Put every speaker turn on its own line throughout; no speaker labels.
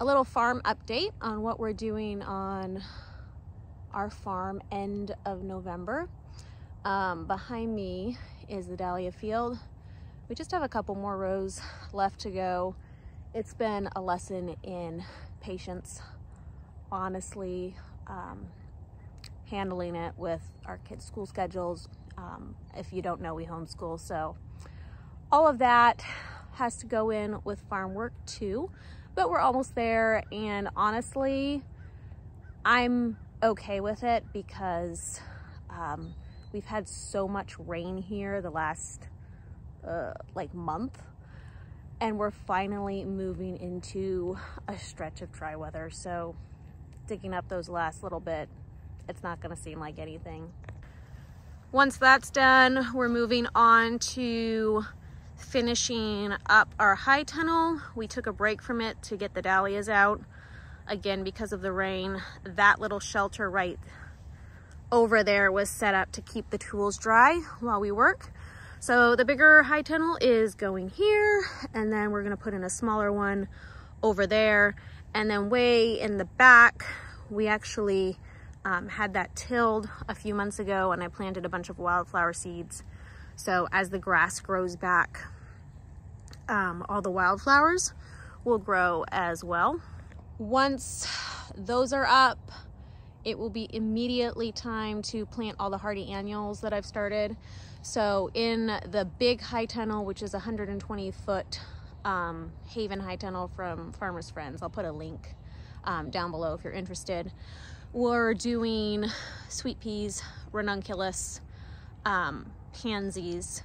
a little farm update on what we're doing on our farm end of November. Behind me is the dahlia field. We just have a couple more rows left to go. It's been a lesson in patience, honestly, handling it with our kids' school schedules. If you don't know, we homeschool, so all of that has to go in with farm work too, but we're almost there, and honestly, I'm okay with it because we've had so much rain here the last like month, and we're finally moving into a stretch of dry weather, so digging up those last little bit, it's not going to seem like anything. Once that's done, we're moving on to finishing up our high tunnel. We took a break from it to get the dahlias out. Again, because of the rain, that little shelter right over there was set up to keep the tools dry while we work. So the bigger high tunnel is going here, and then we're gonna put in a smaller one over there. And then way in the back, we actually had that tilled a few months ago, and I planted a bunch of wildflower seeds. So as the grass grows back, all the wildflowers will grow as well. Once those are up, it will be immediately time to plant all the hardy annuals that I've started. So in the big high tunnel, which is 120-foot Haven high tunnel from Farmers Friends, I'll put a link down below if you're interested. We're doing sweet peas, ranunculus, pansies,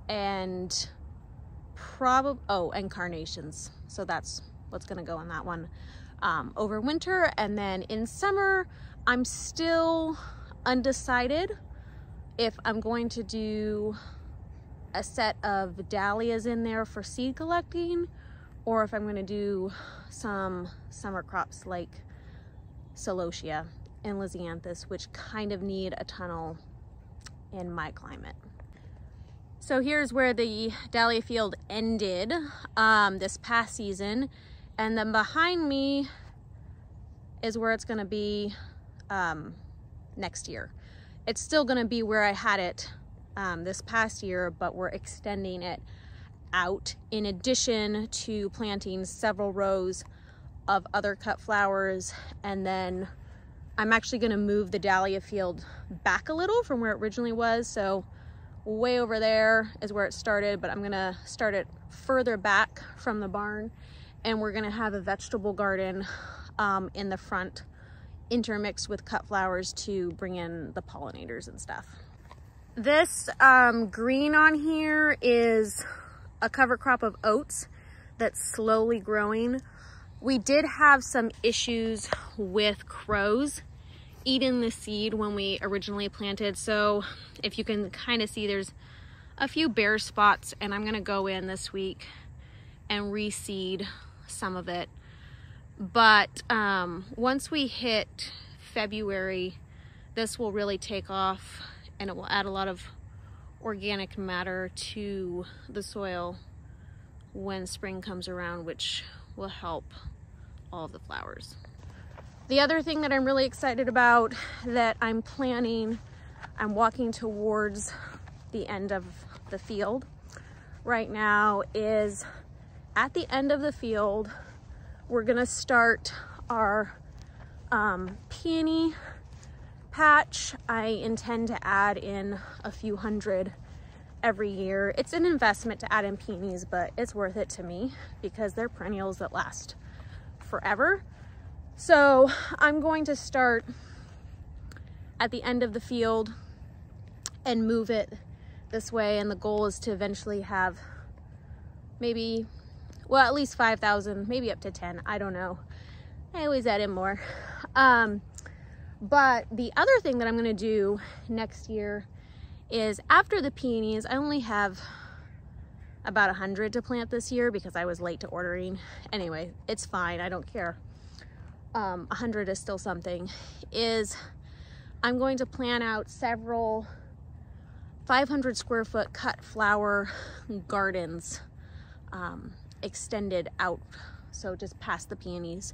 and and carnations. So that's what's gonna go in that one over winter. And then in summer, I'm still undecided if I'm going to do a set of dahlias in there for seed collecting, or if I'm gonna do some summer crops like celosia and lisianthus, which kind of need a tunnel in my climate. So here's where the dahlia field ended this past season, and then behind me is where it's gonna be next year. It's still gonna be where I had it this past year, but we're extending it out in addition to planting several rows of other cut flowers. And then I'm actually gonna move the dahlia field back a little from where it originally was. So way over there is where it started, but I'm gonna start it further back from the barn, and we're gonna have a vegetable garden in the front, intermixed with cut flowers to bring in the pollinators and stuff. This green on here is a cover crop of oats that's slowly growing. We did have some issues with crows eating the seed when we originally planted. So if you can kind of see, there's a few bare spots, and I'm gonna go in this week and reseed some of it. But once we hit February, this will really take off, and it will add a lot of organic matter to the soil when spring comes around, which will help all of the flowers. The other thing that I'm really excited about that I'm walking towards the end of the field right now is at the end of the field, we're gonna start our peony patch. I intend to add in a few hundred every year. It's an investment to add in peonies, but it's worth it to me because they're perennials that last forever. So I'm going to start at the end of the field and move it this way, and the goal is to eventually have maybe, well, at least 5,000, maybe up to 10, I don't know. I always add in more. But the other thing that I'm gonna do next year is, after the peonies, I only have about 100 to plant this year because I was late to ordering. Anyway, it's fine, I don't care. 100 is still something. I'm going to plan out several 500 square foot cut flower gardens extended out so just past the peonies,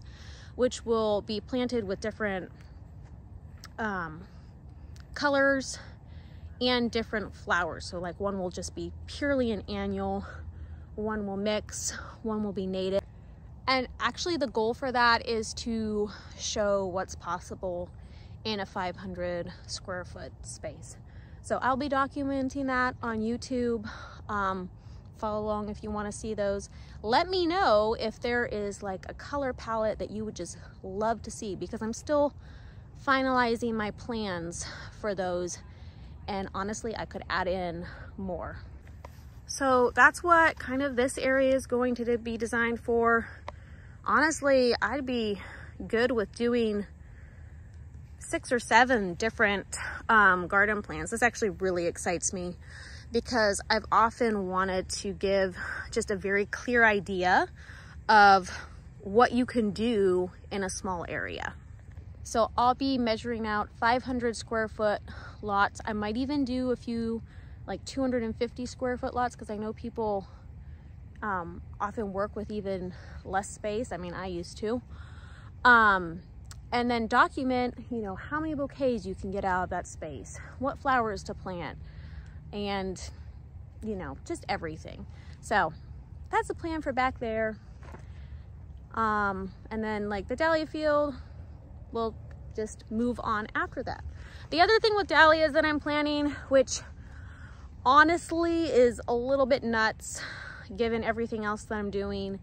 which will be planted with different colors and different flowers. So like one will just be purely an annual, one will mix, one will be native. And actually the goal for that is to show what's possible in a 500 square foot space. So I'll be documenting that on YouTube. Follow along if you want to see those. Let me know if there is like a color palette that you would just love to see, because I'm still finalizing my plans for those, and honestly I could add in more. So that's what kind of this area is going to be designed for. Honestly, I'd be good with doing 6 or 7 different garden plans. This actually really excites me, because I've often wanted to give just a very clear idea of what you can do in a small area. So I'll be measuring out 500 square foot lots. I might even do a few like 250 square foot lots, because I know people often work with even less space. I mean, I used to. And then document, you know, how many bouquets you can get out of that space, what flowers to plant, and, you know, just everything. So that's the plan for back there. And then like the dahlia field, we'll just move on after that. The other thing with dahlias that I'm planning, which honestly is a little bit nuts given everything else that I'm doing,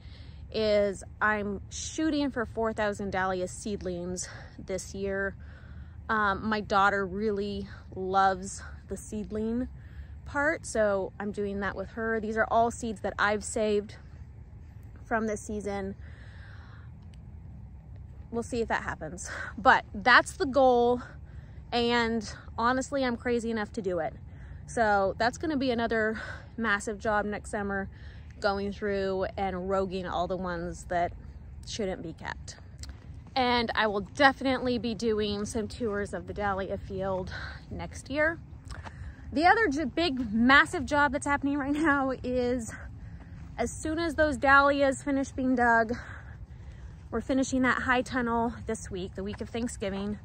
is I'm shooting for 4,000 dahlia seedlings this year. My daughter really loves the seedling part, so I'm doing that with her. These are all seeds that I've saved from this season. We'll see if that happens, but that's the goal, and honestly I'm crazy enough to do it. So that's going to be another massive job next summer, going through and roguing all the ones that shouldn't be kept. And I will definitely be doing some tours of the dahlia field next year. The other big massive job that's happening right now is, as soon as those dahlias finish being dug, we're finishing that high tunnel this week, the week of Thanksgiving.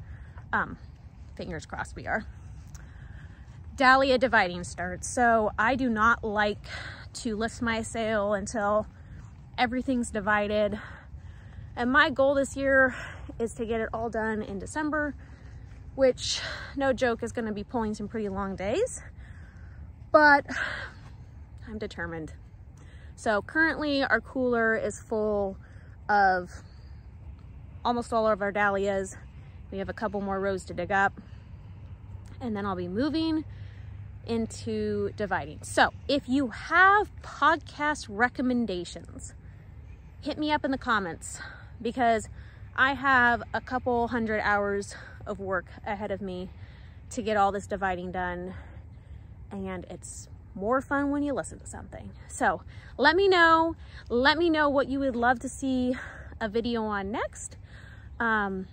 Fingers crossed we are. Dahlia dividing starts. So I do not like to list my sale until everything's divided. And my goal this year is to get it all done in December, which, no joke, is going to be pulling some pretty long days, but I'm determined. So currently our cooler is full of almost all of our dahlias. We have a couple more rows to dig up, and then I'll be moving into dividing. So if you have podcast recommendations, hit me up in the comments, because I have a couple 100 hours of work ahead of me to get all this dividing done, and it's more fun when you listen to something. So let me know what you would love to see a video on next, and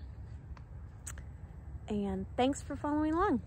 thanks for following along.